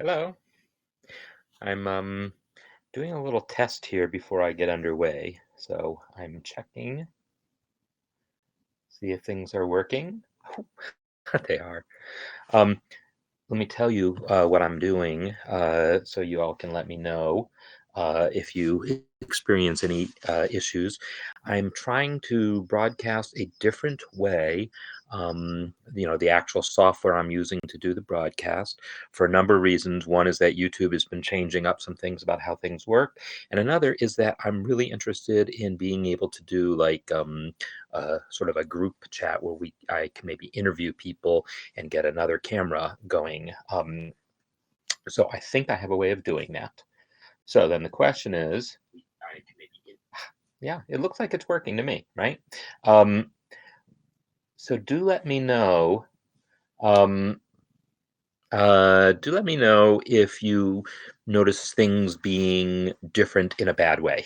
Hello. I'm doing a little test here before I get underway. So I'm checking, see if things are working. They are. Um, Let me tell you what I'm doing so you all can let me know if you experience any issues. I'm trying to broadcast a different way. The actual software I'm using to do the broadcast for a number of reasons. One is that YouTube has been changing up some things about how things work. And another is that I'm really interested in being able to do like sort of a group chat where I can maybe interview people and get another camera going. So I think I have a way of doing that. So then the question is, yeah, it looks like it's working to me, right? Um, so do let me know. Um, do let me know if you notice things being different in a bad way.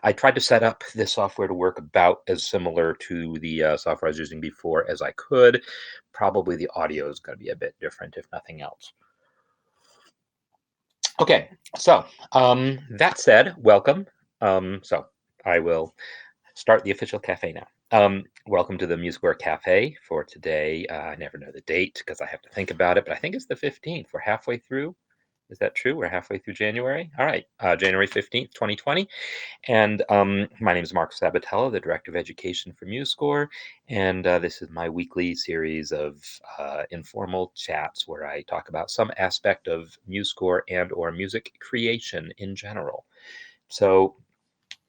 I tried to set up this software to work about as similar to the software I was using before as I could. Probably the audio is going to be a bit different, if nothing else. Okay, so that said, welcome. So I will start the official cafe now. Welcome to the MuseScore Cafe for today. I never know the date because I have to think about it, but I think it's the 15th. We're halfway through. Is that true? We're halfway through January. All right, January 15th, 2020. And my name is Marc Sabatella, the Director of Education for MuseScore. And this is my weekly series of informal chats where I talk about some aspect of MuseScore and or music creation in general. So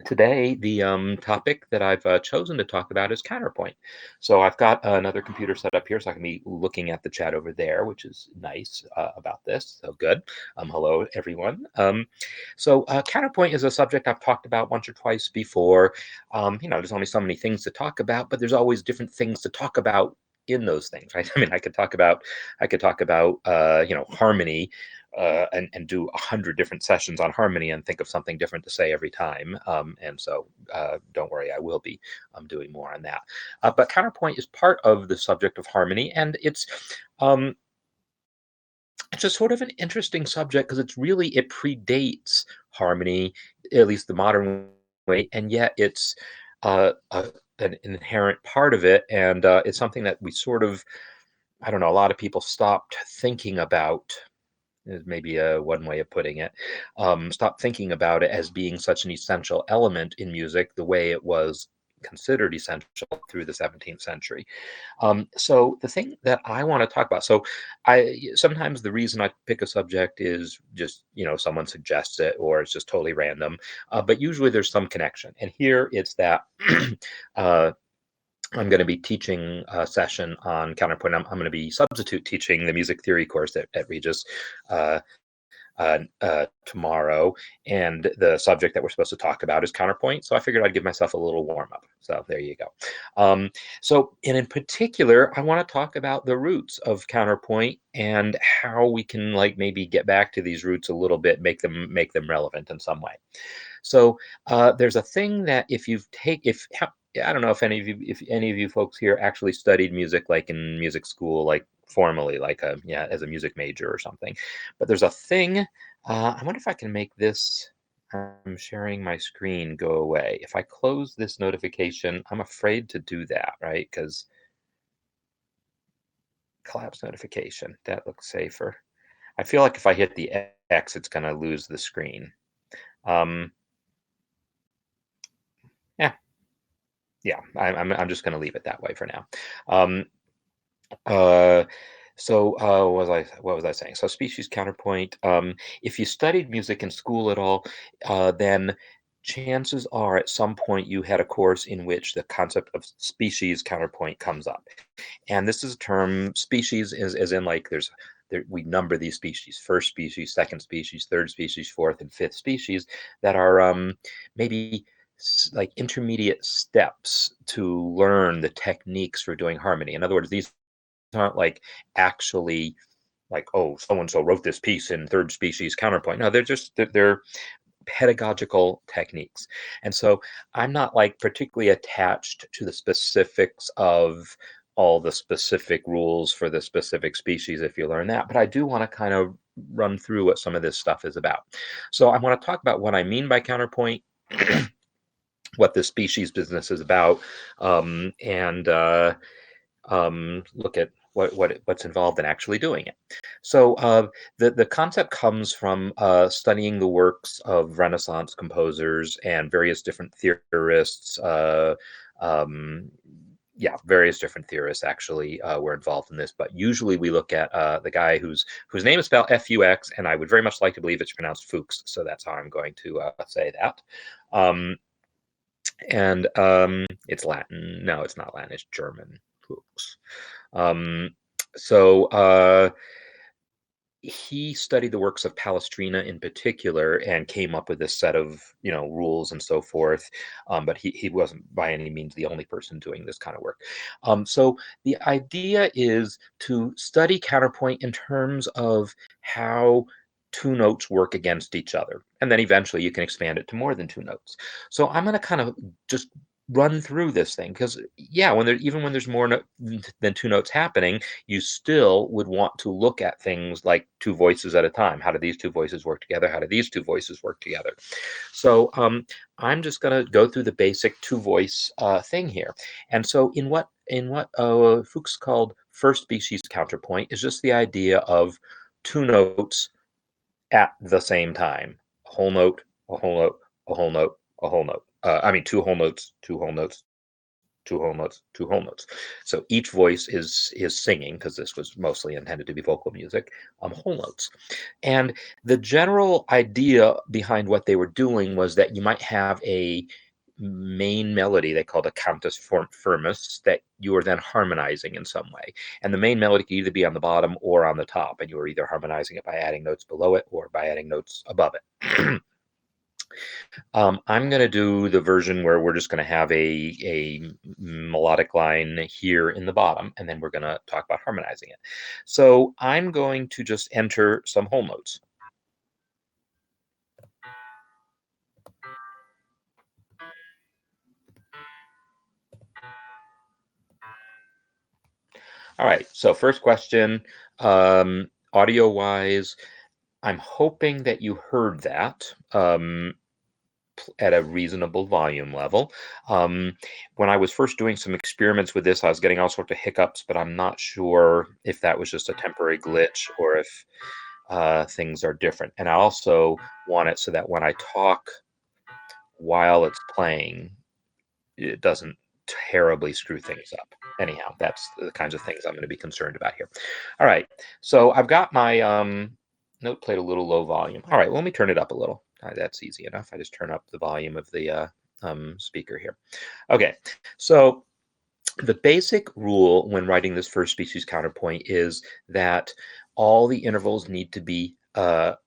today, the topic that I've chosen to talk about is Counterpoint. So I've got another computer set up here, so I can be looking at the chat over there, which is nice about this. So good. Hello, everyone. Counterpoint is a subject I've talked about once or twice before. There's only so many things to talk about, but there's always different things to talk about in those things, right? I mean, I could talk about harmony and do 100 different sessions on harmony and think of something different to say every time. And so don't worry, I will be doing more on that. But counterpoint is part of the subject of harmony, and it's just sort of an interesting subject because it predates harmony, at least the modern way, and yet it's an inherent part of it, and it's something that we sort of, I don't know, a lot of people stopped thinking about is maybe one way of putting it. Stop thinking about it as being such an essential element in music the way it was considered essential through the 17th century. So the thing that I want to talk about, so I sometimes the reason I pick a subject is just someone suggests it or it's just totally random, but usually there's some connection. And here it's that. uh, I'm going to be teaching a session on counterpoint. I'm going to be substitute teaching the music theory course at Regis uh, tomorrow, and the subject that we're supposed to talk about is counterpoint. So I figured I'd give myself a little warm up. So there you go. And in particular, I want to talk about the roots of counterpoint and how we can like maybe get back to these roots a little bit, make them relevant in some way. So there's a thing that if I don't know if any of you folks here actually studied music like in music school, like formally, like as a music major or something. But there's a thing. I wonder if I can make this. I'm sharing my screen go away. If I close this notification, I'm afraid to do that, right? Because collapse notification, that looks safer. I feel like if I hit the X, it's going to lose the screen. Um, yeah, yeah, I'm just going to leave it that way for now. Um, uh, what was I saying? So species counterpoint. If you studied music in school at all, then chances are at some point you had a course in which the concept of species counterpoint comes up. And this is a term. Species is as in like we number these species: first species, second species, third species, fourth and fifth species that are maybe like intermediate steps to learn the techniques for doing harmony. In other words, these aren't like actually like, oh, so and so wrote this piece in third species counterpoint. No, they're pedagogical techniques. And so I'm not like particularly attached to the specifics of all the specific rules for the specific species if you learn that, but I do want to kind of run through what some of this stuff is about. So I want to talk about what I mean by counterpoint, what the species business is about, and look at what's involved in actually doing it. So the concept comes from studying the works of Renaissance composers and various different theorists. Um, yeah, various different theorists actually were involved in this, but usually we look at the guy whose name is spelled F-U-X, and I would very much like to believe it's pronounced Fuchs, so that's how I'm going to say that. And it's Latin. No, it's not Latin. It's German. Fuchs. Um, so he studied the works of Palestrina in particular and came up with this set of rules and so forth. But he wasn't by any means the only person doing this kind of work. So the idea is to study counterpoint in terms of how two notes work against each other, and then eventually you can expand it to more than two notes. So I'm going to kind of just run through this thing because yeah, even when there's more than two notes happening, you still would want to look at things like two voices at a time. How do these two voices work together? How do these two voices work together? So I'm just going to go through the basic two voice thing here. And so in what Fuchs called first species counterpoint is just the idea of two notes at the same time. A whole note, a whole note, a whole note, a whole note. I mean, two whole notes, two whole notes, two whole notes, two whole notes. So each voice is singing, because this was mostly intended to be vocal music, whole notes. And the general idea behind what they were doing was that you might have a main melody they called a cantus firmus that you were then harmonizing in some way. And the main melody could either be on the bottom or on the top, and you were either harmonizing it by adding notes below it or by adding notes above it. I'm going to do the version where we're just going to have a melodic line here in the bottom, and then we're going to talk about harmonizing it. So I'm going to just enter some whole notes. All right, so first question, audio-wise, I'm hoping that you heard that. At a reasonable volume level. When I was first doing some experiments with this, I was getting all sorts of hiccups, but I'm not sure if that was just a temporary glitch or if things are different. And I also want it so that when I talk while it's playing, it doesn't terribly screw things up. Anyhow, that's the kinds of things I'm going to be concerned about here. All right, so I've got my note played a little low volume. All right, well, let me turn it up a little. That's easy enough. I just turn up the volume of the speaker here. Okay, so the basic rule when writing this first species counterpoint is that all the intervals need to be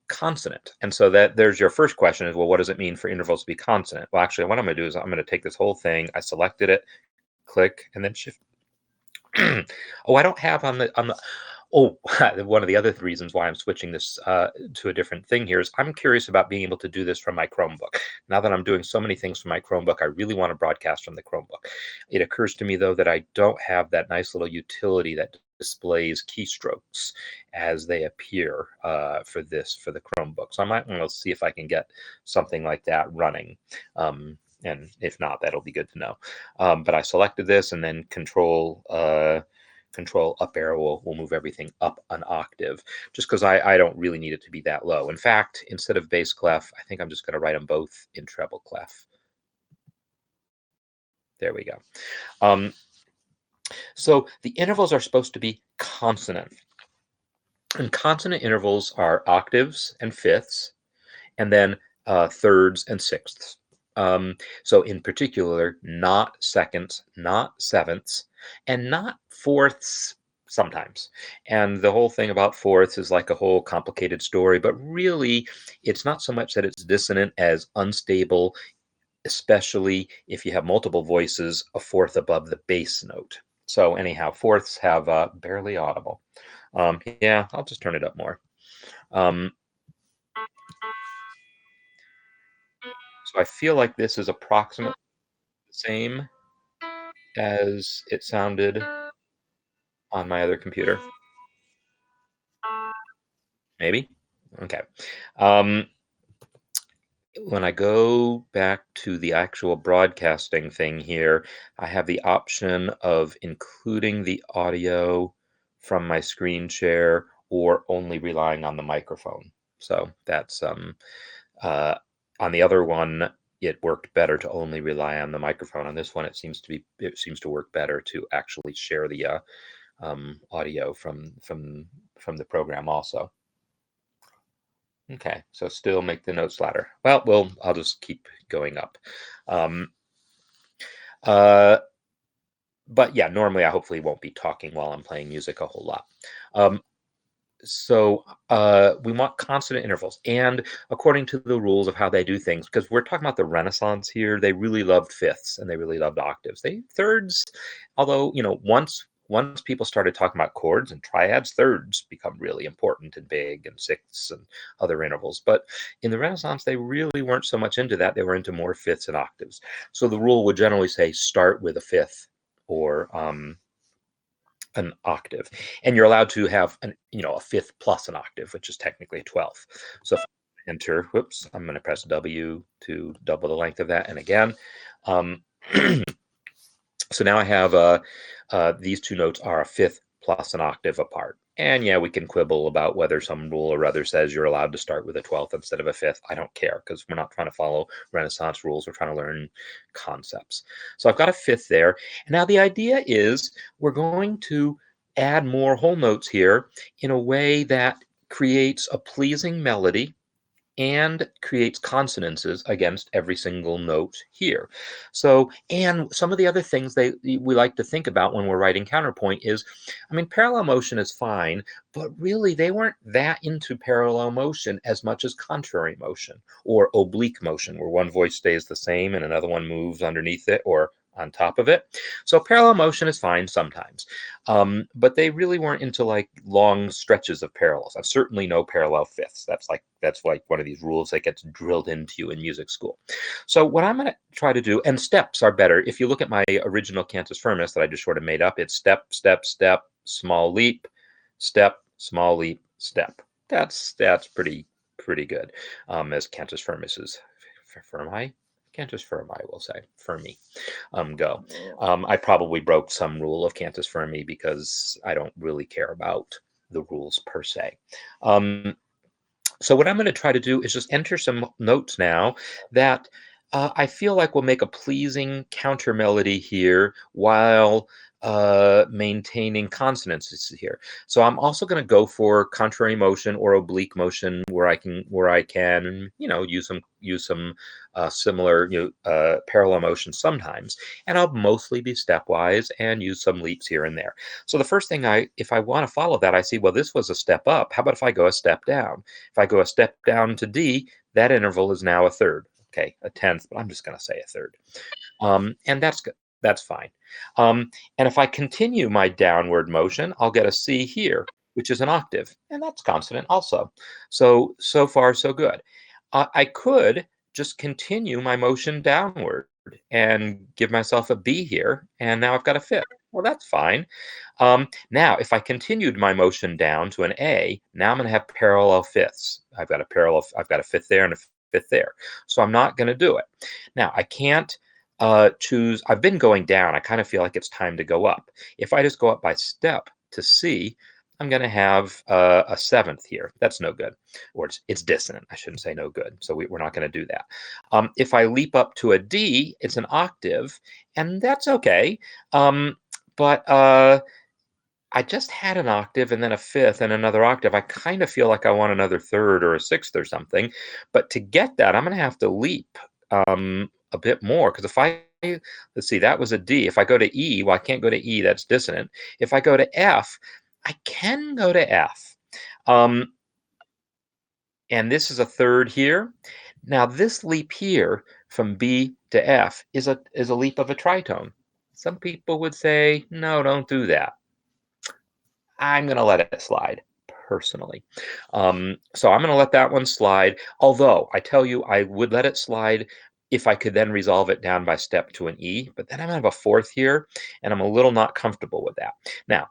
consonant. And so that there's your first question is, well, what does it mean for intervals to be consonant? Well, actually, what I'm going to do is I'm going to take this whole thing. I selected it, click, and then shift. Oh, I don't have on the oh, one of the other reasons why I'm switching this to a different thing here is I'm curious about being able to do this from my Chromebook. Now that I'm doing so many things from my Chromebook, I really want to broadcast from the Chromebook. It occurs to me, though, that I don't have that nice little utility that displays keystrokes as they appear for the Chromebook. So I might want to see if I can get something like that running. And if not, that'll be good to know. But I selected this, and then control up arrow will move everything up an octave, just because I don't really need it to be that low. In fact, instead of bass clef, I think I'm just going to write them both in treble clef. There we go. So the intervals are supposed to be consonant. And consonant intervals are octaves and fifths, and then thirds and sixths. So in particular, not seconds, not sevenths, and not fourths sometimes. And the whole thing about fourths is like a whole complicated story, but really it's not so much that it's dissonant as unstable, especially if you have multiple voices, a fourth above the bass note. So anyhow, fourths have barely audible. Yeah, I'll just turn it up more. So I feel like this is approximately the same as it sounded on my other computer. Maybe. Okay. Um, when I go back to the actual broadcasting thing here, I have the option of including the audio from my screen share or only relying on the microphone. So that's uh, on the other one, it worked better to only rely on the microphone. On this one, it seems to work better to actually share the audio from the program also. Okay, so still make the notes louder. Well, I'll just keep going up. Um, uh, but yeah, normally I hopefully won't be talking while I'm playing music a whole lot. Um, we want consonant intervals, and according to the rules of how they do things, because we're talking about the Renaissance here, they really loved fifths and they really loved octaves. They thirds, although once people started talking about chords and triads, thirds become really important and big, and sixths and other intervals. But in the Renaissance, they really weren't so much into that. They were into more fifths and octaves. So the rule would generally say start with a fifth or an octave, and you're allowed to have a fifth plus an octave, which is technically a 12th. So if I enter, whoops, I'm going to press W to double the length of that, and again. Um, so now I have these two notes are a fifth plus an octave apart. And yeah, we can quibble about whether some rule or other says you're allowed to start with a 12th instead of a fifth. I don't care, because we're not trying to follow Renaissance rules. We're trying to learn concepts. So I've got a fifth there. And now the idea is we're going to add more whole notes here in a way that creates a pleasing melody and creates consonances against every single note here. So, and some of the other things we like to think about when we're writing counterpoint is, I mean, parallel motion is fine, but really they weren't that into parallel motion as much as contrary motion or oblique motion, where one voice stays the same and another one moves underneath it or on top of it. So parallel motion is fine sometimes, but they really weren't into like long stretches of parallels. I've certainly no parallel fifths. That's like one of these rules that gets drilled into you in music school. So what I'm going to try to do, and steps are better. If you look at my original cantus firmus that I just sort of made up, it's step, step, step, small leap, step, small leap, step. That's pretty good as cantus firmus is. Firmi? Cantus firmi, we'll say. Fermi. Go. I probably broke some rule of cantus firmi because I don't really care about the rules per se. So what I'm going to try to do is just enter some notes now that I feel like will make a pleasing counter melody here while maintaining consonances here. So I'm also going to go for contrary motion or oblique motion where I can use some similar parallel motion sometimes, and I'll mostly be stepwise and use some leaps here and there. So the first thing if I want to follow that, I see, well, this was a step up. How about if I go a step down? If I go a step down to D, that interval is now a third. Okay, a tenth, but I'm just going to say a third. And that's good. That's fine. And if I continue my downward motion, I'll get a C here, which is an octave, and that's consonant also. So far, so good. I could just continue my motion downward and give myself a B here, and now I've got a fifth. Well, that's fine. Now, if I continued my motion down to an A, now I'm going to have parallel fifths. I've got a fifth there and a fifth there. So I'm not going to do it. Now, I can't choose. I've been going down. I kind of feel like it's time to go up. If I just go up by step to C, I'm going to have a seventh here. That's no good. Or it's dissonant. I shouldn't say no good. So we're not going to do that. If I leap up to a D, it's an octave, and that's okay. But I just had an octave and then a fifth and another octave. I kind of feel like I want another third or a sixth or something. But to get that, I'm going to have to leap a bit more, because let's see, that was a D. If I go to E, well, I can't go to E. That's dissonant. If I go to F, I can go to F. And this is a third here. Now, this leap here from B to F is a leap of a tritone. Some people would say, no, don't do that. I'm going to let it slide personally. So I'm going to let that one slide. Although I tell you, I would let it slide if I could then resolve it down by step to an E, but then I'm going to have a fourth here, and I'm a little not comfortable with that. Now,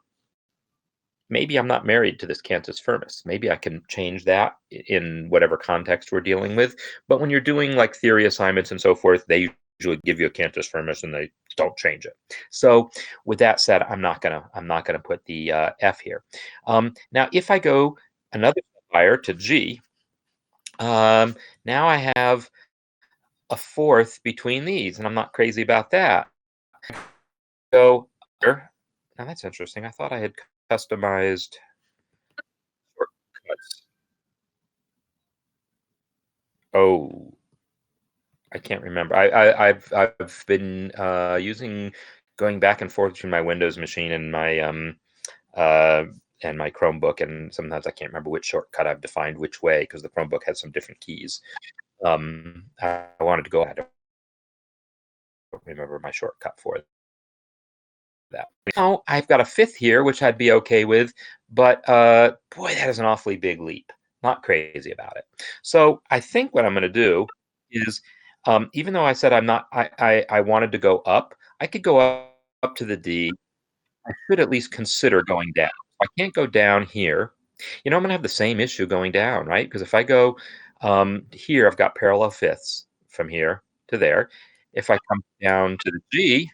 maybe I'm not married to this cantus firmus. Maybe I can change that in whatever context we're dealing with. But when you're doing like theory assignments and so forth, they usually give you a cantus firmus and they don't change it. So with that said, I'm not gonna put the F here. Now, if I go another step higher to G, now I have a fourth between these, and I'm not crazy about that. Go here. Now that's interesting. I thought I had customized shortcuts. Oh, I can't remember. I've been using going back and forth between my Windows machine uh and my Chromebook, and sometimes I can't remember which shortcut I've defined which way because the Chromebook has some different keys. I wanted to go. I don't remember my shortcut for that. Now I've got a fifth here, which I'd be okay with, but boy, that is an awfully big leap. Not crazy about it. So I think what I'm going to do is, even though I said I'm not, I wanted to go up. I could go up to the D. I should at least consider going down. I can't go down here. I'm going to have the same issue going down, right? Because if I go here, I've got parallel fifths from here to there. If I come down to the G,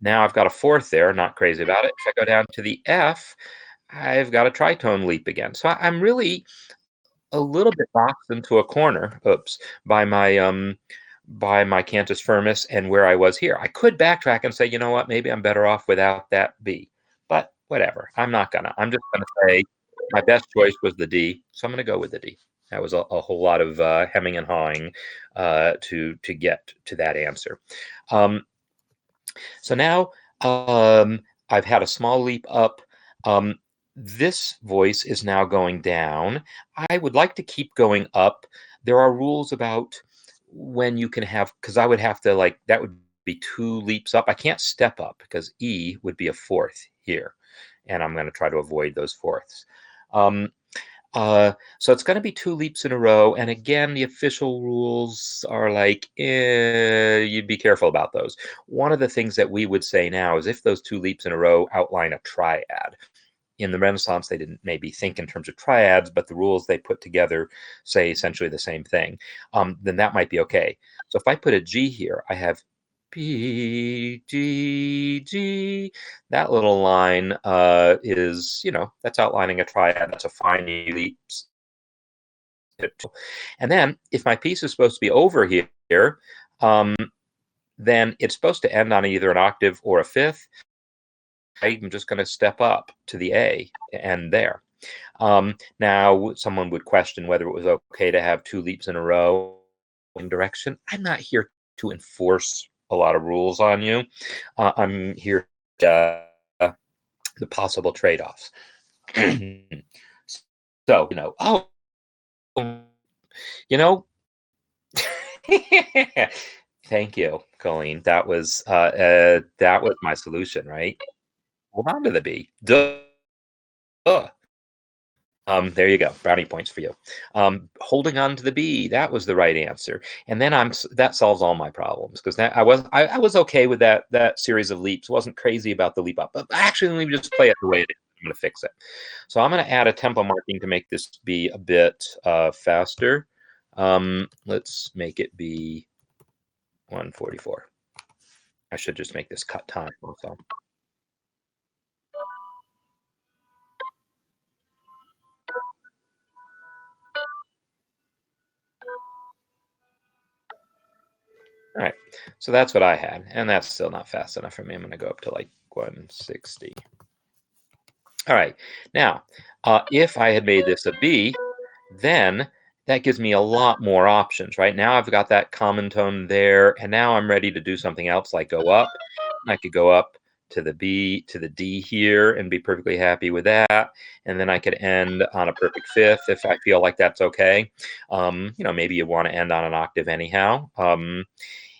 now I've got a fourth there, not crazy about it. If I go down to the F, I've got a tritone leap again. So I'm really a little bit boxed into a corner, oops, by my cantus firmus and where I was here. I could backtrack and say, you know what, maybe I'm better off without that B. But whatever. I'm not gonna. I'm just gonna say my best choice was the D, so I'm gonna go with the D. That was a whole lot of hemming and hawing to get to that answer. Um, so now I've had a small leap up. Um, this voice is now going down. I would like to keep going up. There are rules about when you can have, because I would have to like, that would be two leaps up. I can't step up because E would be a fourth here. And I'm going to try to avoid those fourths. Um, so it's going to be two leaps in a row. And again, the official rules are like, you'd be careful about those. One of the things that we would say now is if those two leaps in a row outline a triad. In the Renaissance, they didn't maybe think in terms of triads, but the rules they put together say essentially the same thing. Then that might be okay. So if I put a G here, I have B, G, G. That little line is, that's outlining a triad. That's a fine leaps. And then if my piece is supposed to be over here, then it's supposed to end on either an octave or a fifth. I'm just going to step up to the A and there. Now, someone would question whether it was okay to have two leaps in a row in direction. I'm not here to enforce a lot of rules on you. I'm here to the possible trade-offs. So, you know, thank you, Colleen. That was my solution, right? Hold on to the B. Duh. There you go. Brownie points for you. Holding on to the B, that was the right answer. And then that solves all my problems because I was okay with that series of leaps. Wasn't crazy about the leap up. But actually, let me just play it the way it is. I'm going to fix it. So I'm going to add a tempo marking to make this be a bit faster. Let's make it be 144. I should just make this cut time also. All right, so that's what I had, and that's still not fast enough for me. I'm going to go up to like 160. All right, now, if I had made this a B, then that gives me a lot more options, right? Now I've got that common tone there, and now I'm ready to do something else like go up. I could go up to the B, to the D here and be perfectly happy with that. And then I could end on a perfect fifth if I feel like that's okay. Maybe you want to end on an octave anyhow.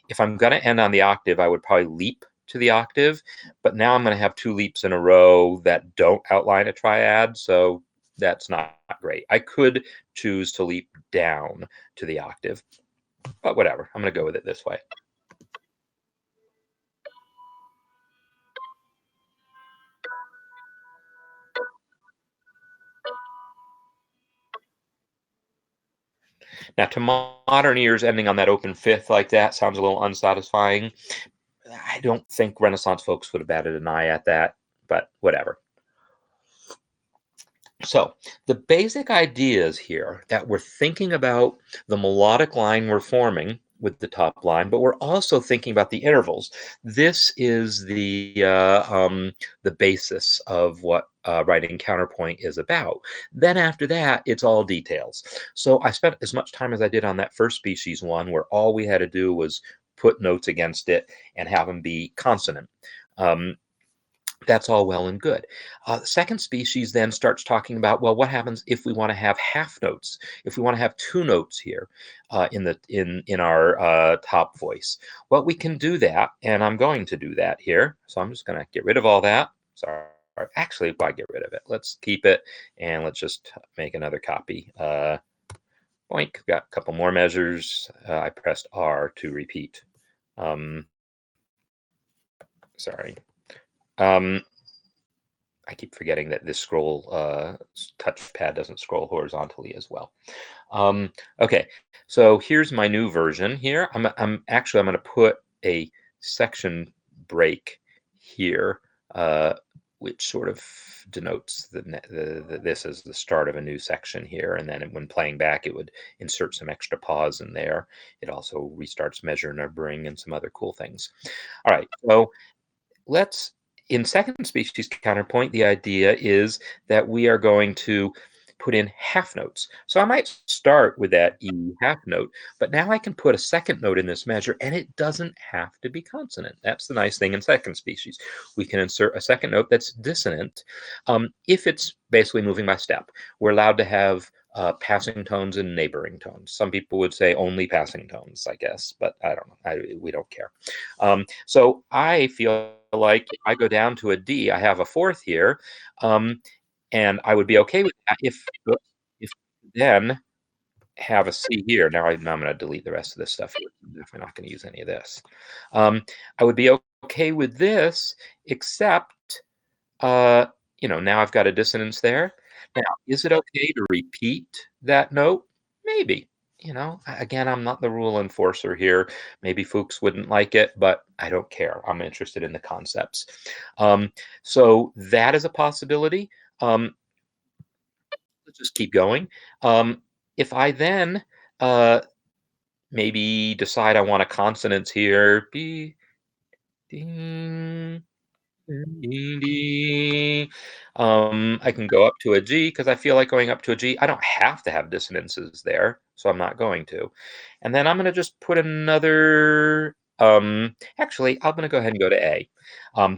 If I'm going to end on the octave, I would probably leap to the octave, but now I'm going to have two leaps in a row that don't outline a triad, so that's not great. I could choose to leap down to the octave, but whatever. I'm going to go with it this way. Now, to modern ears, ending on that open fifth like that sounds a little unsatisfying. I don't think Renaissance folks would have batted an eye at that, but whatever. So the basic idea is here that we're thinking about the melodic line we're forming with the top line, but we're also thinking about the intervals. This is the basis of what writing counterpoint is about. Then after that, it's all details. So I spent as much time as I did on that first species one, where all we had to do was put notes against it and have them be consonant. Um, that's all well and good. The second species then starts talking about, well, what happens if we want to have half notes, if we want to have two notes here in our top voice? Well, we can do that, and I'm going to do that here. So I'm just going to get rid of all that. Sorry. Actually, why get rid of it? Let's keep it, and let's just make another copy. Boink, got a couple more measures. I pressed R to repeat. Sorry. I keep forgetting that this scroll touchpad doesn't scroll horizontally as well. Okay, so here's my new version here. I'm going to put a section break here, which sort of denotes this is the start of a new section here. And then when playing back, it would insert some extra pause in there. It also restarts measure numbering and some other cool things. All right, so in second species counterpoint, the idea is that we are going to put in half notes. So I might start with that E half note, but now I can put a second note in this measure, and it doesn't have to be consonant. That's the nice thing in second species. We can insert a second note that's dissonant if it's basically moving by step. We're allowed to have passing tones and neighboring tones. Some people would say only passing tones, I guess, but I don't know. We don't care. So I feel like if I go down to a D, I have a fourth here, and I would be okay with that if then have a C here. Now I'm going to delete the rest of this stuff here. I'm definitely not going to use any of this. I would be okay with this, except now I've got a dissonance there. Now, is it okay to repeat that note? Maybe. Again, I'm not the rule enforcer here. Maybe folks wouldn't like it, but I don't care. I'm interested in the concepts. So that is a possibility. Let's just keep going. If I then maybe decide I want a consonance here, B, ding, I can go up to a G because I feel like going up to a G. I don't have to have dissonances there, so I'm not going to. And then I'm going to just put another. Actually, I'm going to go ahead and go to A.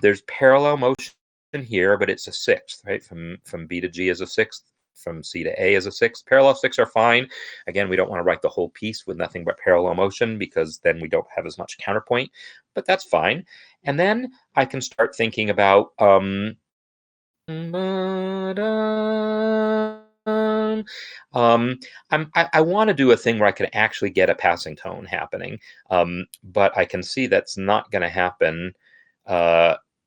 There's parallel motion here, but it's a sixth, right? From B to G is a sixth. From C to A is a sixth. Parallel sixths are fine. Again, we don't want to write the whole piece with nothing but parallel motion because then we don't have as much counterpoint, but that's fine. And then I can start thinking about I want to do a thing where I can actually get a passing tone happening, but I can see that's not going to happen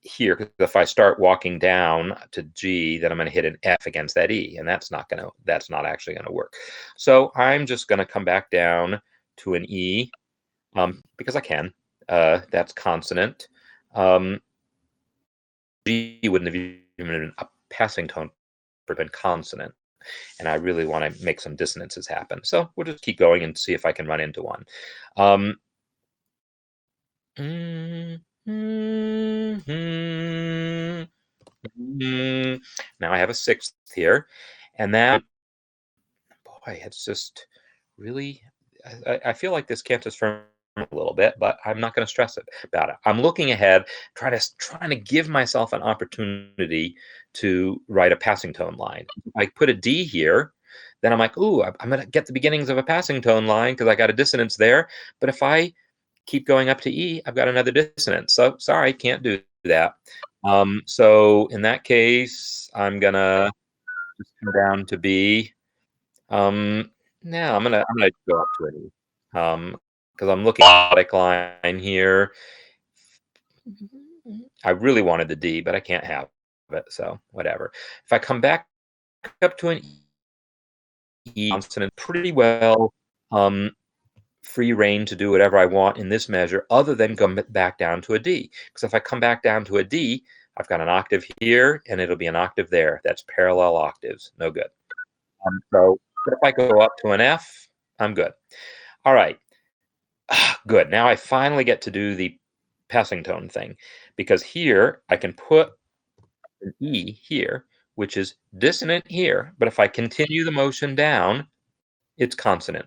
here, because if I start walking down to G, then I'm going to hit an F against that E, and that's not actually going to work. So I'm just going to come back down to an E because I can. That's consonant. G wouldn't have even been a passing tone, but been consonant. And I really want to make some dissonances happen. So we'll just keep going and see if I can run into one. Now I have a sixth here. And that, boy, it's just really, I feel like this can't just firm a little bit, but I'm not going to stress about it. I'm looking ahead, trying to give myself an opportunity to write a passing tone line. If I put a D here, then I'm like, ooh, I'm going to get the beginnings of a passing tone line because I got a dissonance there. But if I keep going up to E, I've got another dissonance. So sorry, can't do that. So in that case, I'm gonna just come down to B. Now I'm gonna go up to an E. Because I'm looking at the line here. I really wanted the D, but I can't have it, so whatever. If I come back up to an E consonant pretty well, um, free reign to do whatever I want in this measure other than come back down to a D. Because if I come back down to a D, I've got an octave here and it'll be an octave there. That's parallel octaves. No good. So if I go up to an F, I'm good. All right. Good. Now I finally get to do the passing tone thing because here I can put an E here, which is dissonant here. But if I continue the motion down, it's consonant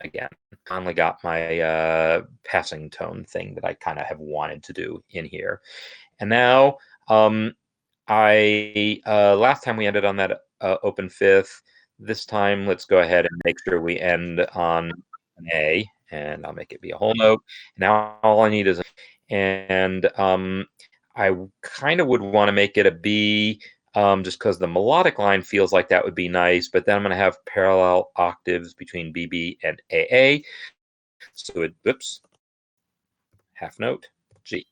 again. Finally got my passing tone thing that I kind of have wanted to do in here. And now last time we ended on that open fifth. This time, let's go ahead and make sure we end on an A, and I'll make it be a whole note. Now all I need is and I kind of would want to make it a B, just because the melodic line feels like that would be nice, but then I'm going to have parallel octaves between BB and AA. So it, oops, half note, G.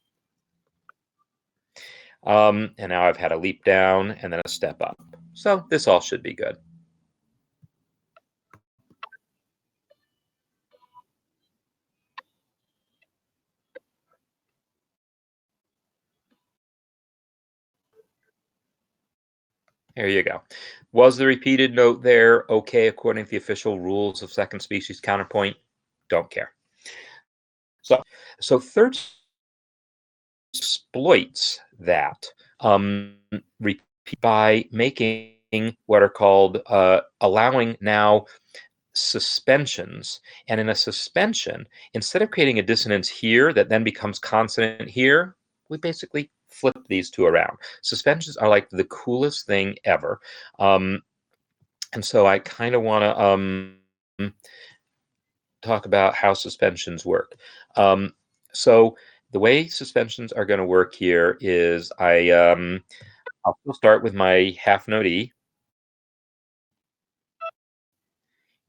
And now I've had a leap down and then a step up. So this all should be good. There you go. Was the repeated note there okay according to the official rules of second species counterpoint? Don't care. So third exploits that by making what are called allowing now suspensions. And in a suspension, instead of creating a dissonance here that then becomes consonant here, we basically flip these two around. Suspensions are like the coolest thing ever. And so I kind of want to talk about how suspensions work. So the way suspensions are going to work here is I'll start with my half note E.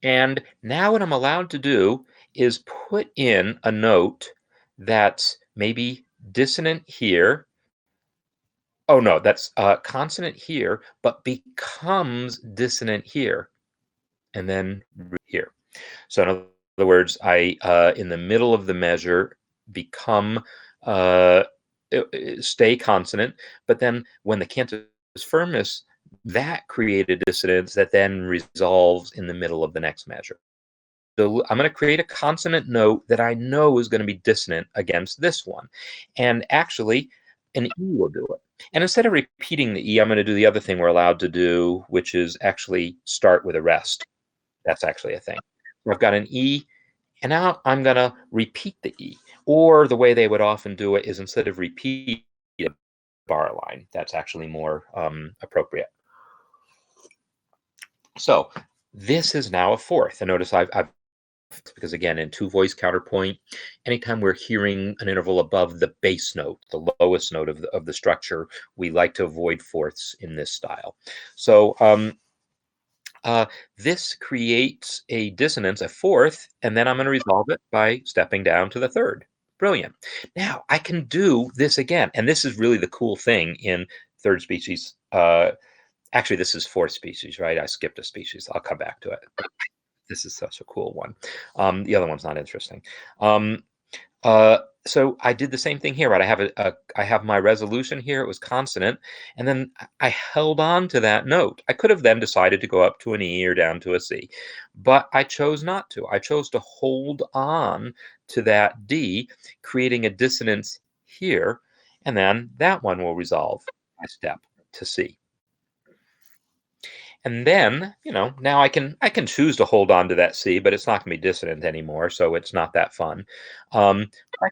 And now what I'm allowed to do is put in a note that's maybe dissonant here. Oh no, that's consonant here, but becomes dissonant here, and then here. So in other words, I in the middle of the measure become stay consonant, but then when the cantus firmus, that created dissonance that then resolves in the middle of the next measure. So I'm going to create a consonant note that I know is going to be dissonant against this one. And actually, an E will do it. And instead of repeating the E, I'm going to do the other thing we're allowed to do, which is actually start with a rest. That's actually a thing. So I've got an E, and now I'm going to repeat the E. Or the way they would often do it is instead of repeat a bar line. That's actually more appropriate. So this is now a fourth. And notice I've because again, in two voice counterpoint, anytime we're hearing an interval above the bass note, the lowest note of the structure, we like to avoid fourths in this style. So this creates a dissonance, a fourth, and then I'm going to resolve it by stepping down to the third. Brilliant. Now I can do this again, and this is really the cool thing in third species. Actually, this is fourth species, right? I skipped a species. I'll come back to it. This is such a cool one. The other one's not interesting. So I did the same thing here, right? I have my resolution here. It was consonant, and then I held on to that note. I could have then decided to go up to an E or down to a C, but I chose not to. I chose to hold on to that D, creating a dissonance here, and then that one will resolve by step to C. And then, now I can choose to hold on to that C, but it's not going to be dissonant anymore, so it's not that fun. I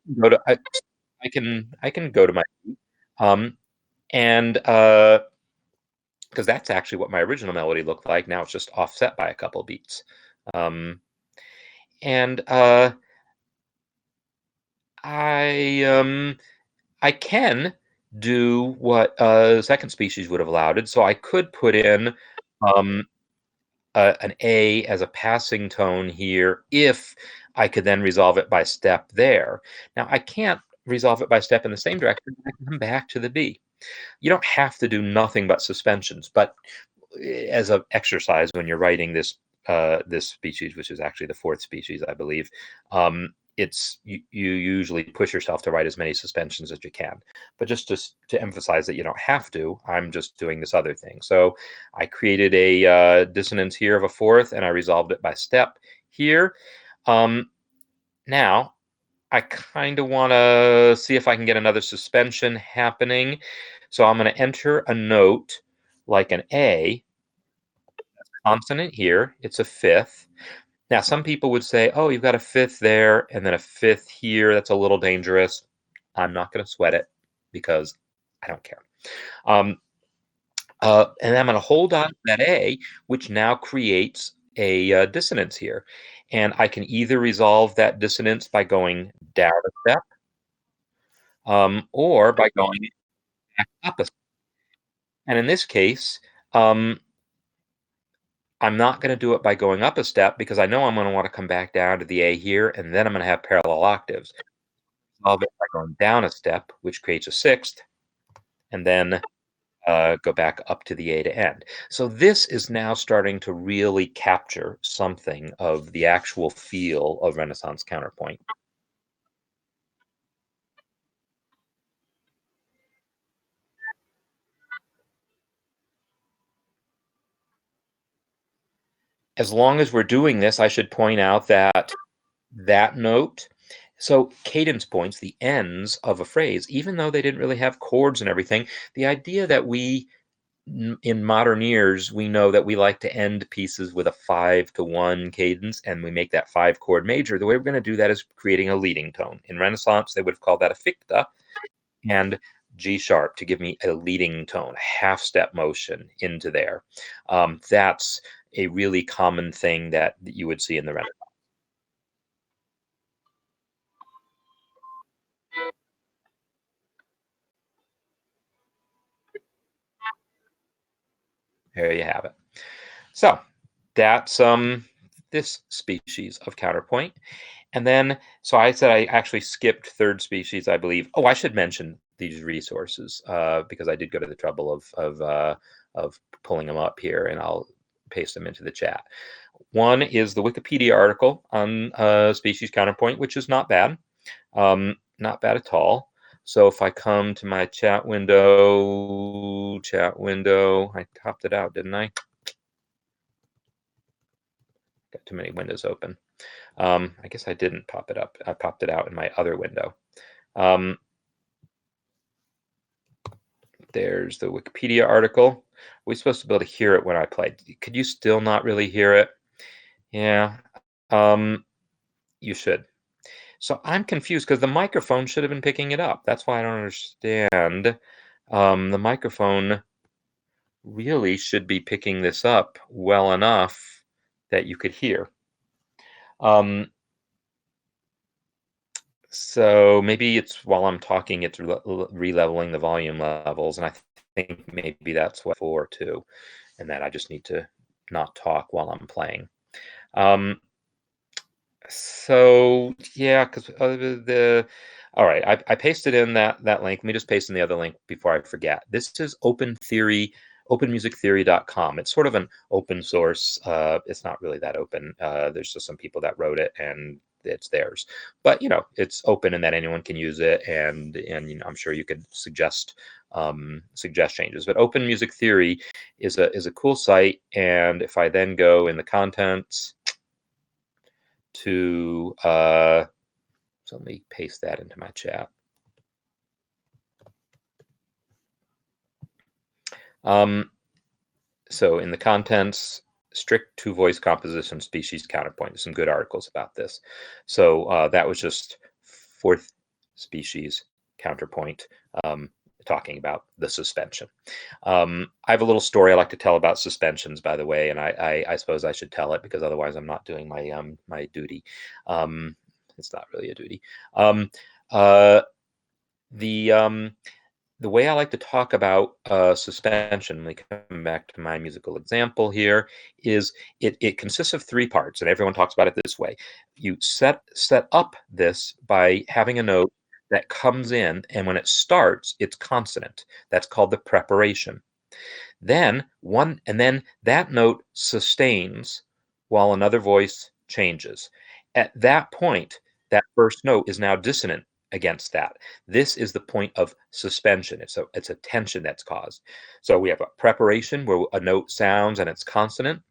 can go to I can go to my and because that's actually what my original melody looked like. Now it's just offset by a couple beats, and I can do what second species would have allowed it. So I could put in an A as a passing tone here if I could then resolve it by step there. Now, I can't resolve it by step in the same direction. I can come back to the B. You don't have to do nothing but suspensions, but as an exercise when you're writing this this species, which is actually the fourth species, I believe, you usually push yourself to write as many suspensions as you can. But just to emphasize that you don't have to, I'm just doing this other thing. So I created a dissonance here of a fourth, and I resolved it by step here. Now, I kind of want to see if I can get another suspension happening. So I'm going to enter a note like an A, consonant here. It's a fifth. Now, some people would say, oh, you've got a fifth there and then a fifth here. That's a little dangerous. I'm not going to sweat it because I don't care. And I'm going to hold on to that A, which now creates a dissonance here. And I can either resolve that dissonance by going down a step or by going back up a step. And in this case, I'm not going to do it by going up a step because I know I'm going to want to come back down to the A here, and then I'm going to have parallel octaves. Solve it by going down a step, which creates a sixth, and then go back up to the A to end. So this is now starting to really capture something of the actual feel of Renaissance counterpoint. As long as we're doing this, I should point out that that note, so cadence points, the ends of a phrase, even though they didn't really have chords and everything, the idea that in modern ears, we know that we like to end pieces with a 5-to-1 cadence, and we make that 5-chord major. The way we're going to do that is creating a leading tone. In Renaissance, they would have called that a ficta, and G sharp to give me a leading tone, a half-step motion into there. That's a really common thing that you would see in the Renaissance. There you have it. So that's this species of counterpoint. And then, so I said I actually skipped third species, I believe. Oh, I should mention these resources because I did go to the trouble of pulling them up here, and I'll paste them into the chat. One is the Wikipedia article on species counterpoint, which is not bad, not bad at all. So if I come to my chat window, I topped it out, didn't I? Got too many windows open. I guess I didn't pop it up. I popped it out in my other window. There's the Wikipedia article. We're supposed to be able to hear it when I played. Could you still not really hear it? Yeah, you should. So I'm confused because the microphone should have been picking it up. That's why I don't understand. The microphone really should be picking this up well enough that you could hear. So maybe it's while I'm talking, it's re-leveling the volume levels, and I think maybe that's what for too, and that I just need to not talk while I'm playing. So yeah, because all right, I pasted in that link. Let me just paste in the other link before I forget. This is Open Theory, openmusictheory.com. It's sort of an open source. It's not really that open. There's just some people that wrote it, and it's theirs. But it's open and that anyone can use it, and I'm sure you could suggest changes. But Open Music Theory is a cool site, and if I then go in the contents to so let me paste that into my chat. So in the contents, strict two-voice composition species counterpoint. There's some good articles about this. So that was just fourth species counterpoint, talking about the suspension. I have a little story I like to tell about suspensions, by the way, and I suppose I should tell it because otherwise I'm not doing my my duty. It's not really a duty. The way I like to talk about suspension, we come back to my musical example here, is it consists of three parts, and everyone talks about it this way. You set up this by having a note that comes in, and when it starts, it's consonant. That's called the preparation. Then that note sustains while another voice changes. At that point, that first note is now dissonant against that. This is the point of suspension. It's a tension that's caused. So we have a preparation where a note sounds and it's consonant.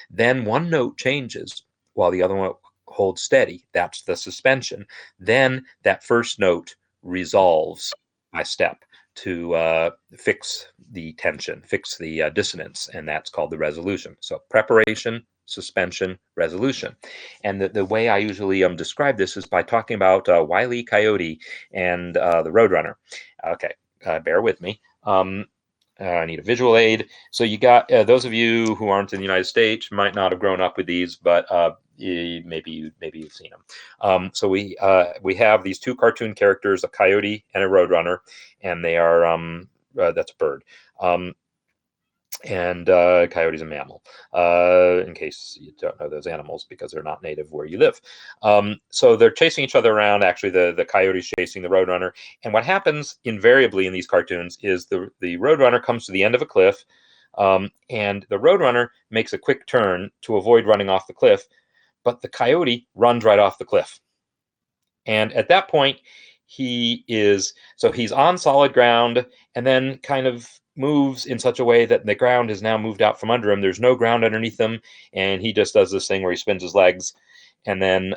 Then one note changes while the other one holds steady. That's the suspension. Then that first note resolves by step to fix the tension, fix the dissonance, and that's called the resolution. So preparation, suspension, resolution. And the way I usually describe this is by talking about Wile E. Coyote and the Roadrunner. Okay, bear with me. I need a visual aid. So you got those of you who aren't in the United States might not have grown up with these, but maybe you've seen them. So we have these two cartoon characters, a coyote and a roadrunner, and they are that's a bird. And coyote's a mammal, in case you don't know those animals because they're not native where you live. So they're chasing each other around. Actually, the coyote's chasing the roadrunner. And what happens invariably in these cartoons is the roadrunner comes to the end of a cliff, and the roadrunner makes a quick turn to avoid running off the cliff, but the coyote runs right off the cliff. And at that point, he's on solid ground and then kind of moves in such a way that the ground has now moved out from under him. There's no ground underneath him, and he just does this thing where he spins his legs and then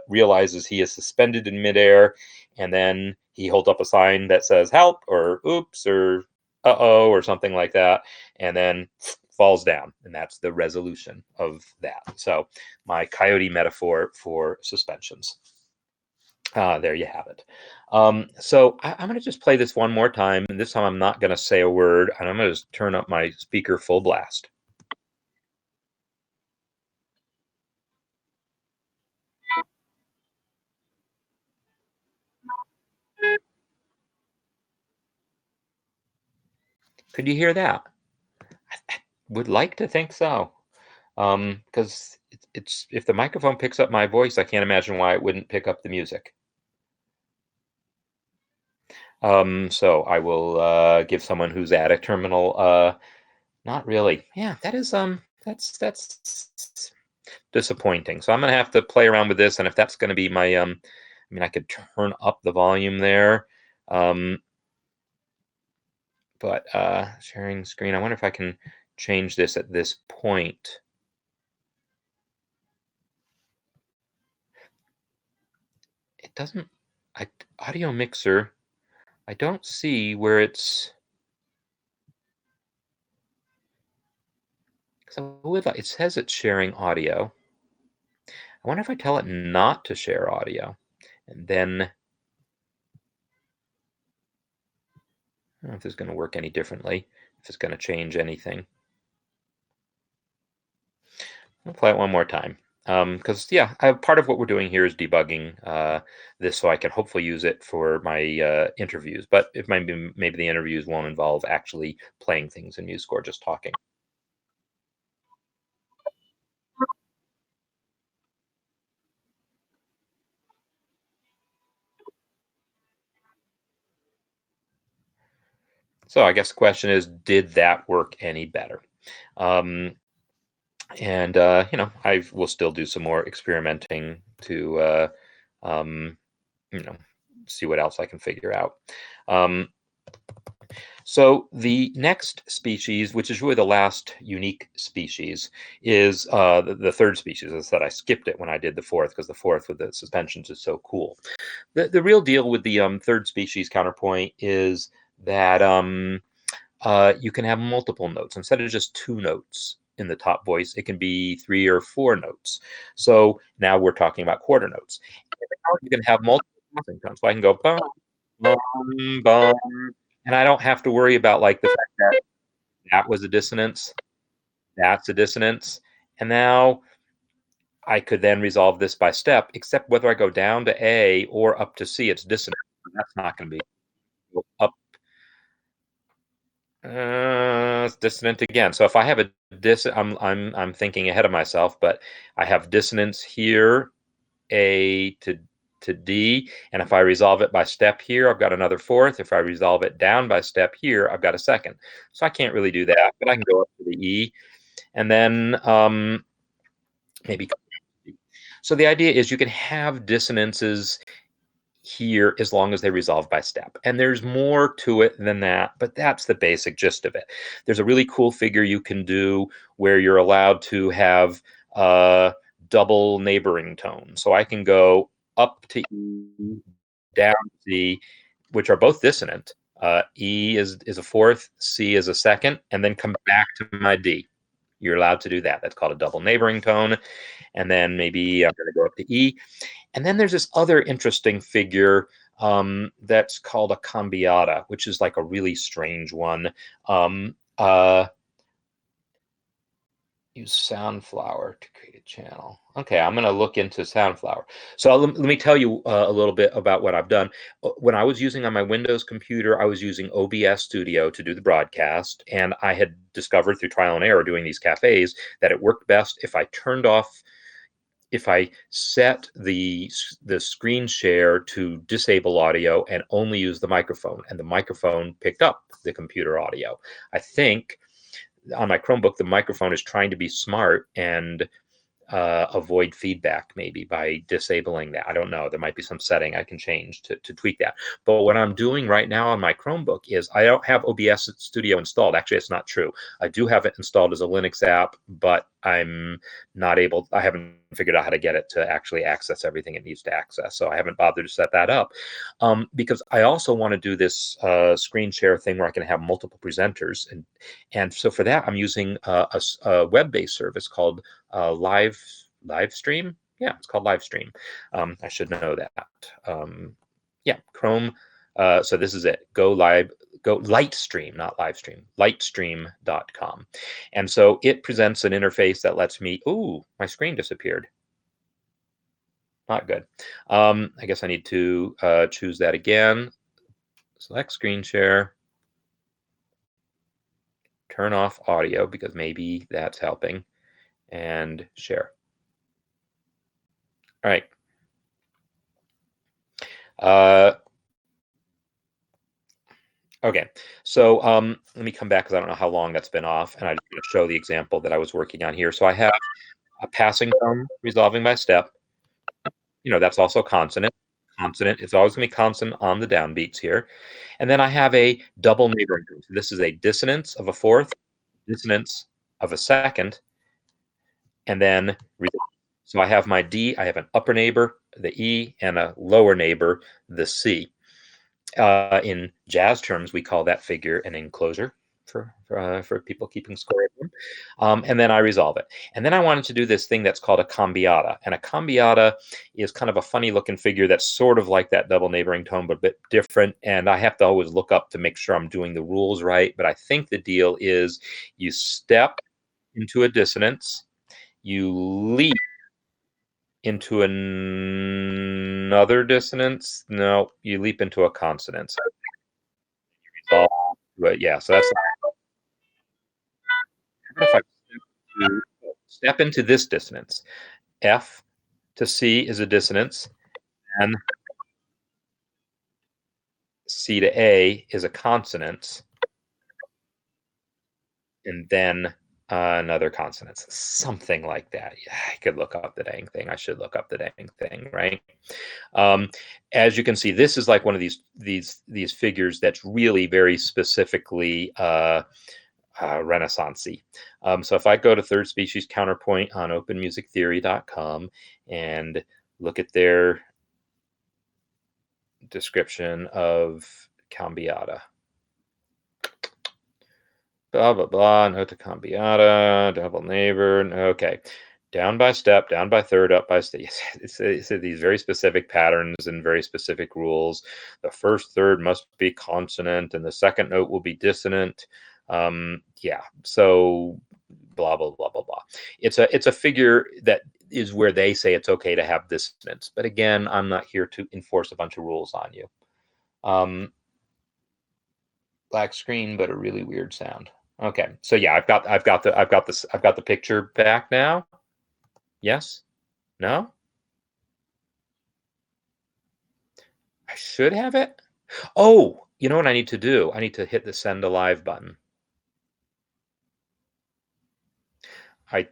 realizes he is suspended in midair, and then he holds up a sign that says help or oops or uh-oh or something like that, and then falls down, and that's the resolution of that. So my coyote metaphor for suspensions. There you have it. So I'm going to just play this one more time, and this time I'm not going to say a word, and I'm going to just turn up my speaker full blast. Could you hear that? I would like to think so, because it's if the microphone picks up my voice, I can't imagine why it wouldn't pick up the music. So I will give someone who's at a terminal. Not really. Yeah, that is that's disappointing. So I'm gonna have to play around with this, and if that's gonna be my I mean, I could turn up the volume there, but sharing screen. I wonder if I can change this at this point. It doesn't. Audio mixer. I don't see where it's. So it says it's sharing audio. I wonder if I tell it not to share audio, and then I don't know if this is going to work any differently, if it's going to change anything. I'll play it one more time. Because yeah, part of what we're doing here is debugging this, so I can hopefully use it for my interviews. But if maybe the interviews won't involve actually playing things in MuseScore, just talking. So I guess the question is, did that work any better? And I will still do some more experimenting to see what else I can figure out. So the next species, which is really the last unique species, is the third species. As I said, I skipped it when I did the fourth because the fourth with the suspensions is so cool. The real deal with the third species counterpoint is that you can have multiple notes instead of just two notes in the top voice. It can be 3 or 4 notes. So now we're talking about quarter notes. You can have multiple passing tones. So I can go bum, bum, bum, and I don't have to worry about like the fact that that was a dissonance, that's a dissonance, and now I could then resolve this by step, except whether I go down to A or up to C, it's dissonant. That's not going to be up. It's dissonant again. So if I have a I'm thinking ahead of myself, but I have dissonance here, A to D, and if I resolve it by step here, I've got another fourth. If I resolve it down by step here, I've got a second. So I can't really do that, but I can go up to the E, and then maybe. So the idea is you can have dissonances here as long as they resolve by step. And there's more to it than that, but that's the basic gist of it. There's a really cool figure you can do where you're allowed to have double neighboring tone. So I can go up to E, down to C, which are both dissonant. E is a fourth, C is a second, and then come back to my D. You're allowed to do that. That's called a double neighboring tone. And then maybe I'm going to go up to E. And then there's this other interesting figure that's called a cambiata, which is like a really strange one. Use Soundflower to create a channel. Okay, I'm going to look into Soundflower. So let me tell you a little bit about what I've done. When I was using on my Windows computer, I was using OBS Studio to do the broadcast, and I had discovered through trial and error doing these cafes that it worked best if I turned off, if I set the screen share to disable audio and only use the microphone, and the microphone picked up the computer audio. I think on my Chromebook, the microphone is trying to be smart and avoid feedback maybe by disabling that. I don't know. There might be some setting I can change to tweak that. But what I'm doing right now on my Chromebook is I don't have OBS Studio installed. Actually, it's not true. I do have it installed as a Linux app, but I'm not able, I haven't figured out how to get it to actually access everything it needs to access. So I haven't bothered to set that up because I also want to do this screen share thing where I can have multiple presenters. And so for that, I'm using a web-based service called Livestream. Yeah, it's called Livestream. I should know that. Yeah, Chrome. So this is it. Go Lightstream, not Livestream, lightstream.com. And so it presents an interface that lets me, ooh, my screen disappeared. Not good. I guess I need to choose that again. Select screen share. Turn off audio because maybe that's helping. And share. All right. Okay, so let me come back because I don't know how long that's been off, and I'm going to show the example that I was working on here. So I have a passing tone resolving by step. You know, that's also consonant. Consonant. It's always going to be consonant on the downbeats here. And then I have a double neighboring tone. So this is a dissonance of a fourth, dissonance of a second, and then so I have my D, I have an upper neighbor, the E, and a lower neighbor, the C. In jazz terms, we call that figure an enclosure for people keeping score of them. And then I resolve it. And then I wanted to do this thing that's called a cambiata. And a cambiata is kind of a funny looking figure that's sort of like that double neighboring tone, but a bit different. And I have to always look up to make sure I'm doing the rules right. But I think the deal is you step into a dissonance, you leap into another dissonance. No, you leap into a consonance. But yeah, so that's if I step into this dissonance. F to C is a dissonance, and C to A is a consonance, and then another consonance, something like that. Yeah, I could look up the dang thing. I should look up the dang thing, right? As you can see, this is like one of these figures that's really very specifically Renaissance-y. So if I go to Third Species Counterpoint on openmusictheory.com and look at their description of cambiata. Blah, blah, blah, note to cambiata, double neighbor, okay. Down by step, down by third, up by step. It's these very specific patterns and very specific rules. The first third must be consonant and the second note will be dissonant. Yeah, so blah, blah, blah, blah, blah. It's a figure that is where they say it's okay to have dissonance. But again, I'm not here to enforce a bunch of rules on you. Black screen, but a really weird sound. Okay, so yeah, I've got the picture back now. Yes? No? I should have it. Oh, you know what I need to do? I need to hit the send alive button.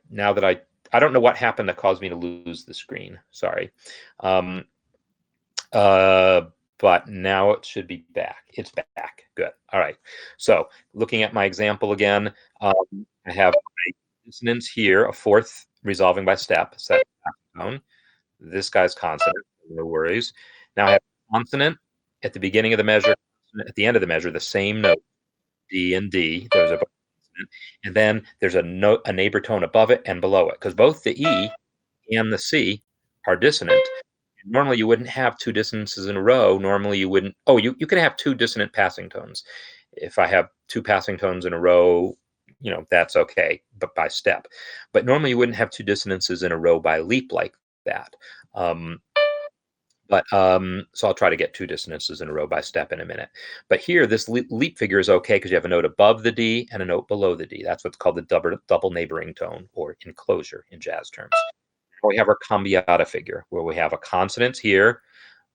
Now that I don't know what happened that caused me to lose the screen. Sorry. But now it should be back. It's back. Good. All right. So looking at my example again, I have dissonance here, a fourth resolving by step, set tone. This guy's consonant, no worries. Now I have consonant at the beginning of the measure, at the end of the measure, the same note, D and D. Those are both consonant. And then there's a note, a neighbor tone above it and below it, because both the E and the C are dissonant. Normally you wouldn't have two dissonances in a row. Normally you wouldn't. Oh, you can have two dissonant passing tones. If I have two passing tones in a row, that's okay, but by step. But normally you wouldn't have two dissonances in a row by leap like that. So I'll try to get two dissonances in a row by step in a minute. But here, this leap figure is okay because you have a note above the D and a note below the D. That's what's called the double neighboring tone, or enclosure in jazz terms. We have our cambiata figure, where we have a consonance here,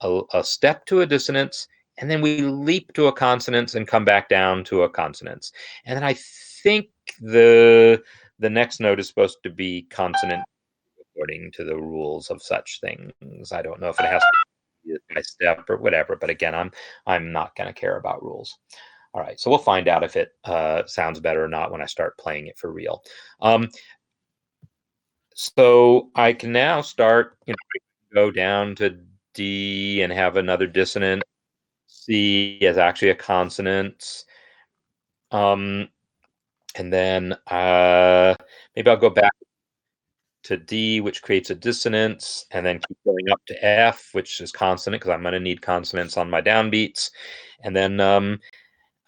a step to a dissonance, and then we leap to a consonance and come back down to a consonance. And then I think the next note is supposed to be consonant according to the rules of such things. I don't know if it has to be by step or whatever, but again, I'm not going to care about rules. All right, so we'll find out if it sounds better or not when I start playing it for real. So I can now start, go down to D and have another dissonant. C is actually a consonant. And then maybe I'll go back to D, which creates a dissonance, and then keep going up to F, which is consonant, because I'm going to need consonants on my downbeats. And then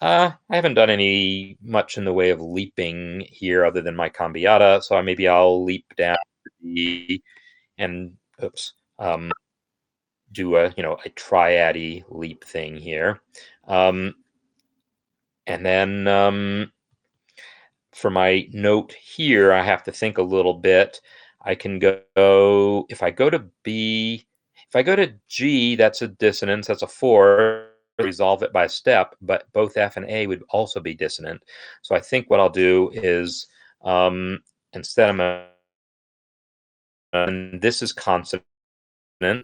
I haven't done much in the way of leaping here other than my cambiata, so maybe I'll leap down to D and do a triad-y leap thing here. And then for my note here, I have to think a little bit. I can go, if I go to B, if I go to G, that's a dissonance, that's a 4, resolve it by step, but both F and A would also be dissonant. So I think what I'll do is, instead and this is consonant,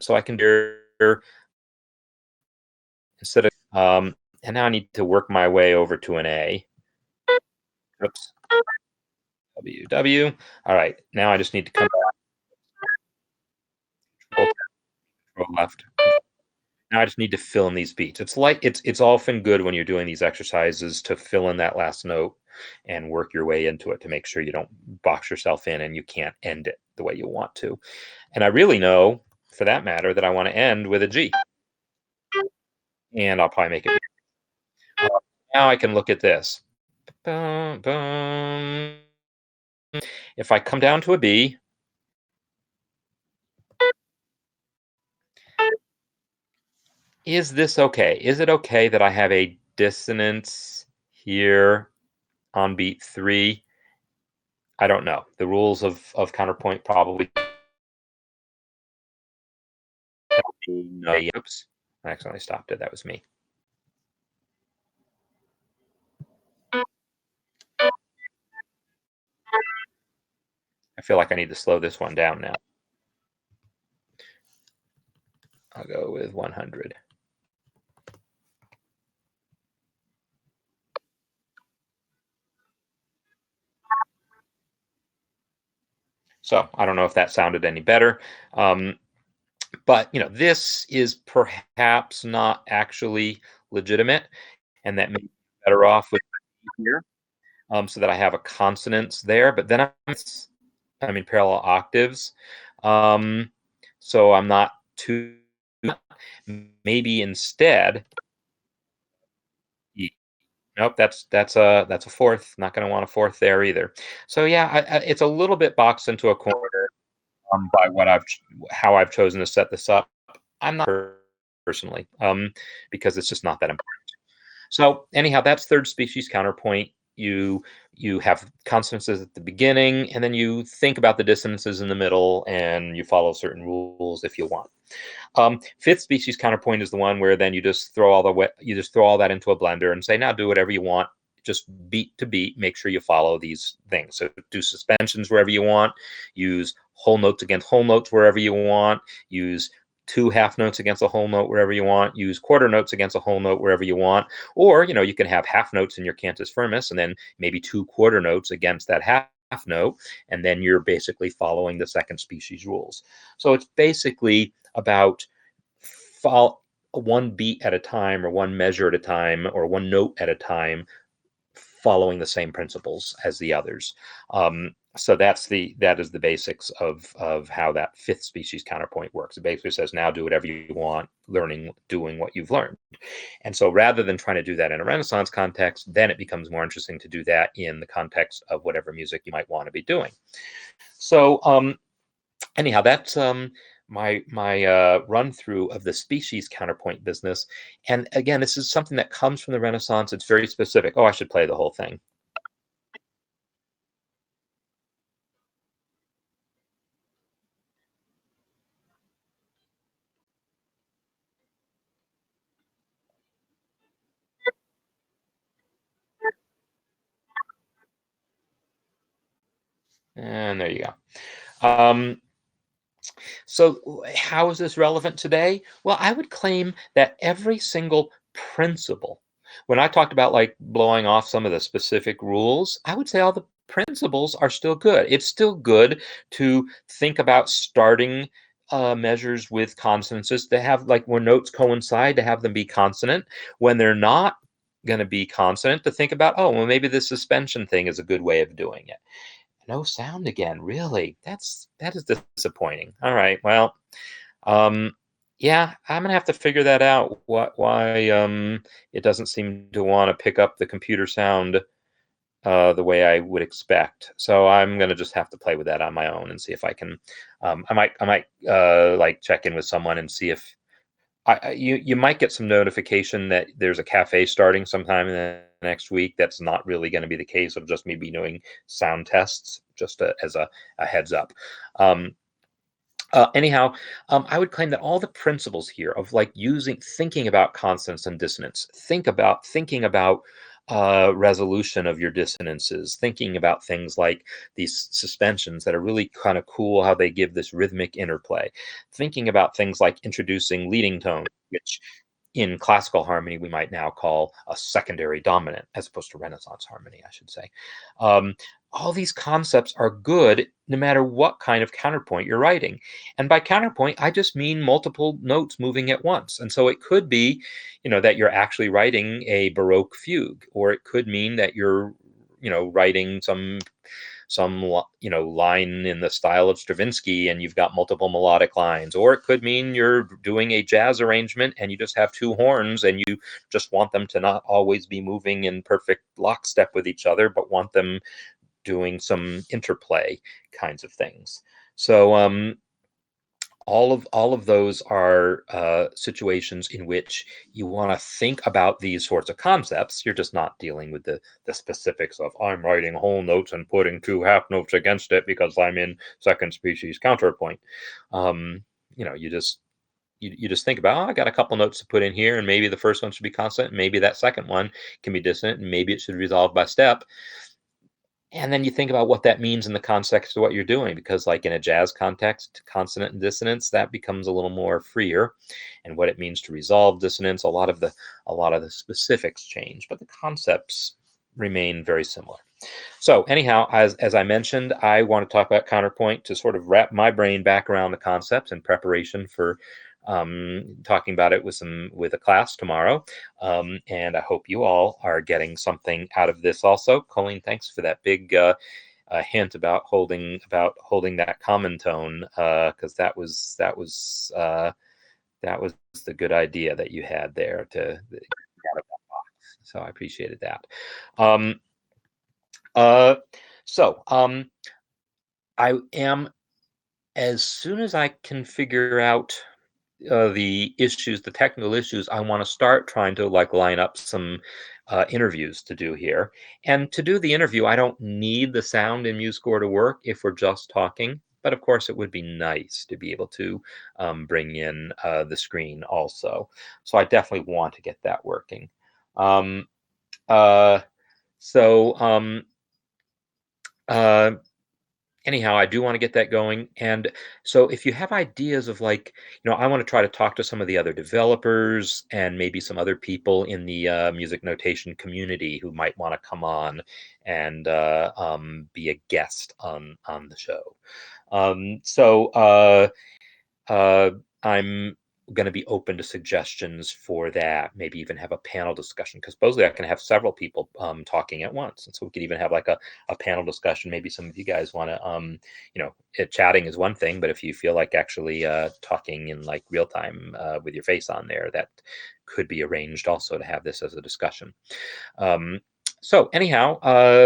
so I can do, instead of, and now I need to work my way over to an A. Oops. W. All right, now I just need to come back. Control left. Now I just need to fill in these beats. It's often good when you're doing these exercises to fill in that last note and work your way into it to make sure you don't box yourself in and you can't end it the way you want to. And I really know, for that matter, that I want to end with a G. And I'll probably make it. Now I can look at this. Boom, boom. If I come down to a B, is this okay? Is it okay that I have a dissonance here on beat 3? I don't know. The rules of counterpoint probably. Oops, I accidentally stopped it. That was me. I feel like I need to slow this one down now. I'll go with 100. So I don't know if that sounded any better. But this is perhaps not actually legitimate, and that may be better off with here, so that I have a consonance there. But then I'm in parallel octaves, so I'm not too. Maybe instead. Nope, that's a fourth. Not going to want a fourth there either. So yeah, it's a little bit boxed into a corner by how I've chosen to set this up. I'm not personally, because it's just not that important. So anyhow, that's third species counterpoint. You have consonances at the beginning, and then you think about the dissonances in the middle, and you follow certain rules if you want. Fifth species counterpoint is the one where then you just throw all that into a blender and say, now do whatever you want just beat to beat, make sure you follow these things. So do suspensions wherever you want, use whole notes against whole notes wherever you want, use two half notes against a whole note wherever you want, use quarter notes against a whole note wherever you want, or you can have half notes in your cantus firmus and then maybe two quarter notes against that half note, and then you're basically following the second species rules. So it's basically about one beat at a time, or one measure at a time, or one note at a time, following the same principles as the others. So that is the basics of how that fifth species counterpoint works. It basically says, now do whatever you want, doing what you've learned. And so rather than trying to do that in a Renaissance context, then it becomes more interesting to do that in the context of whatever music you might want to be doing. So anyhow, that's my run through of the species counterpoint business. And again, this is something that comes from the Renaissance. It's very specific. Oh, I should play the whole thing. And there you go. So how is this relevant today? Well, I would claim that every single principle, when I talked about like blowing off some of the specific rules, I would say all the principles are still good. It's still good to think about starting measures with consonances, to have, like, where notes coincide, to have them be consonant. When they're not going to be consonant, to think about, oh, well, maybe the suspension thing is a good way of doing it. No sound again, really? That is disappointing. All right, well, yeah, I'm gonna have to figure that out. Why it doesn't seem to want to pick up the computer sound the way I would expect. So I'm gonna just have to play with that on my own and see if I can. I might like check in with someone and see if you might get some notification that there's a cafe starting sometime in the next week. That's not really going to be the case. Of just me be doing sound tests, just as a heads up. Anyhow, I would claim that all the principles here of like thinking about consonance and dissonance, thinking about resolution of your dissonances, thinking about things like these suspensions that are really kind of cool, how they give this rhythmic interplay, thinking about things like introducing leading tone, which in classical harmony we might now call a secondary dominant, as opposed to Renaissance harmony, I should say. Um, all these concepts are good no matter what kind of counterpoint you're writing. And by counterpoint, I just mean multiple notes moving at once. And so it could be, that you're actually writing a Baroque fugue, or it could mean that you're, writing some line in the style of Stravinsky and you've got multiple melodic lines. Or it could mean you're doing a jazz arrangement and you just have two horns and you just want them to not always be moving in perfect lockstep with each other, but want them doing some interplay kinds of things. So all of those are situations in which you want to think about these sorts of concepts. You're just not dealing with the specifics of, I'm writing whole notes and putting two half notes against it because I'm in second species counterpoint. You just think about, oh, I got a couple notes to put in here, and maybe the first one should be consonant, maybe that second one can be dissonant, and maybe it should resolve by step. And then you think about what that means in the context of what you're doing, because like in a jazz context, consonant and dissonance, that becomes a little more freer. And what it means to resolve dissonance, a lot of the specifics change, but the concepts remain very similar. So anyhow, as I mentioned, I want to talk about counterpoint to sort of wrap my brain back around the concepts in preparation for talking about it with a class tomorrow. And I hope you all are getting something out of this also. Colleen, thanks for that big hint about holding that common tone, because that was the good idea that you had there to get out of that box. So I appreciated that. I am, as soon as I can figure out the technical issues, I want to start trying to like line up some interviews to do here. And to do the interview, I don't need the sound in MuseScore to work if we're just talking. But of course, it would be nice to be able to bring in the screen also. So I definitely want to get that working. Um, uh, So uh, anyhow, I do want to get that going. And so if you have ideas of like, I want to try to talk to some of the other developers and maybe some other people in the music notation community who might want to come on and be a guest on the show. So uh, I'm going to be open to suggestions for that. Maybe even have a panel discussion because supposedly I can have several people talking at once, and so we could even have like a panel discussion. Maybe some of you guys want to, chatting is one thing, but if you feel like actually talking in like real time with your face on there, that could be arranged also to have this as a discussion. Um, so anyhow,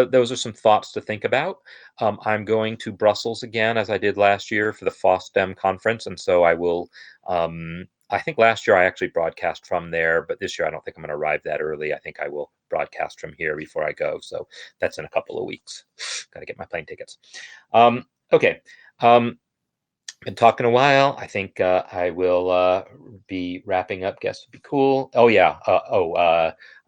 those are some thoughts to think about. I'm going to Brussels again, as I did last year for the FOSDEM conference, and so I will. I think last year I actually broadcast from there, but this year I don't think I'm going to arrive that early. I think I will broadcast from here before I go. So that's in a couple of weeks. Got to get my plane tickets. Okay. Been talking a while. I think I will be wrapping up. Guess would be cool. Oh yeah.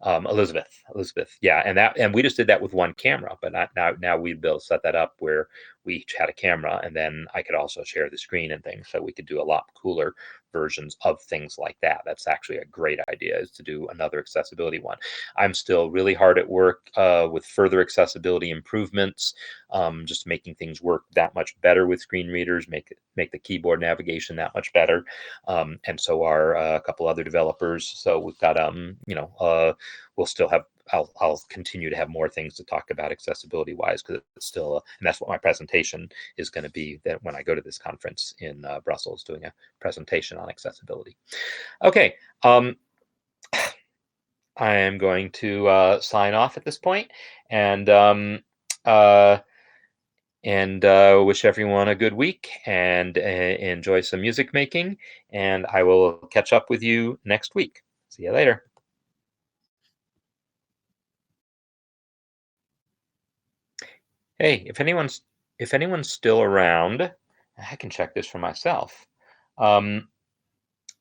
Elizabeth. Yeah, and we just did that with one camera, but now we'd be able to set that up where we each had a camera, and then I could also share the screen and things, so we could do a lot cooler versions of things like that. That's actually a great idea, is to do another accessibility one. I'm still really hard at work with further accessibility improvements, just making things work that much better with screen readers, make the keyboard navigation that much better, and so are a couple other developers. So we've got we'll still have. I'll continue to have more things to talk about accessibility wise, because it's still, and that's what my presentation is going to be. That when I go to this conference in Brussels, doing a presentation on accessibility. Okay, I am going to sign off at this point, and wish everyone a good week and enjoy some music making. And I will catch up with you next week. See you later. Hey, if anyone's still around, I can check this for myself. Um,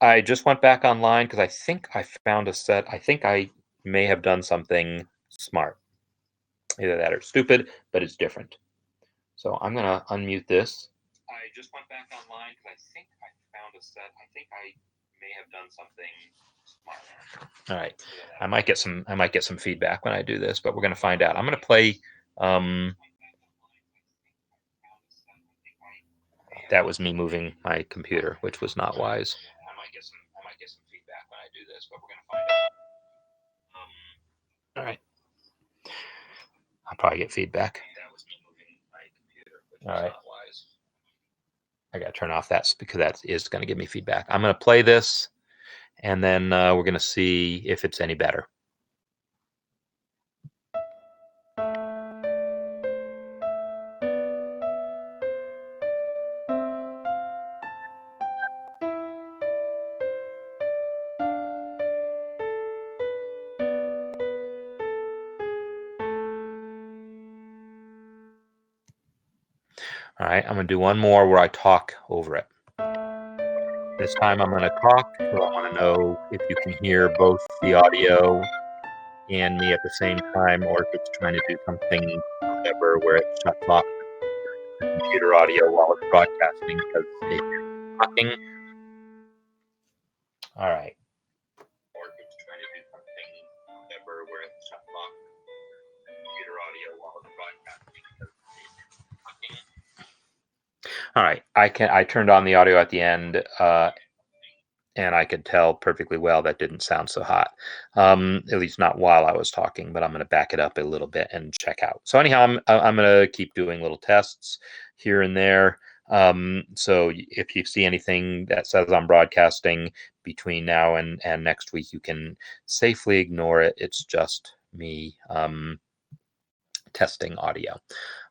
I just went back online because I think I found a set. I think I may have done something smart. Either that or stupid, but it's different. So I'm gonna unmute this. I just went back online because I think I found a set. I think I may have done something smart. All right. I might get some feedback when I do this, but we're gonna find out. I'm gonna play. That was me moving my computer, which was not wise. I might get some feedback when I do this, but we're gonna find out. All right. I'll probably get feedback. That was me moving my computer, which was not wise. I got to turn off that because that is going to give me feedback. I'm going to play this, and then we're going to see if it's any better. All right, I'm going to do one more where I talk over it. This time I'm going to talk, so I want to know if you can hear both the audio and me at the same time, or if it's trying to do something clever where it shuts off the computer audio while it's broadcasting because it's talking. All right. Or if it's trying to do something clever where it shuts off the computer audio while it's broadcasting because it's talking. All right, I turned on the audio at the end, and I could tell perfectly well that didn't sound so hot, at least not while I was talking. But I'm going to back it up a little bit and check out. So anyhow, I'm going to keep doing little tests here and there. So if you see anything that says I'm broadcasting between now and next week, you can safely ignore it. It's just me testing audio.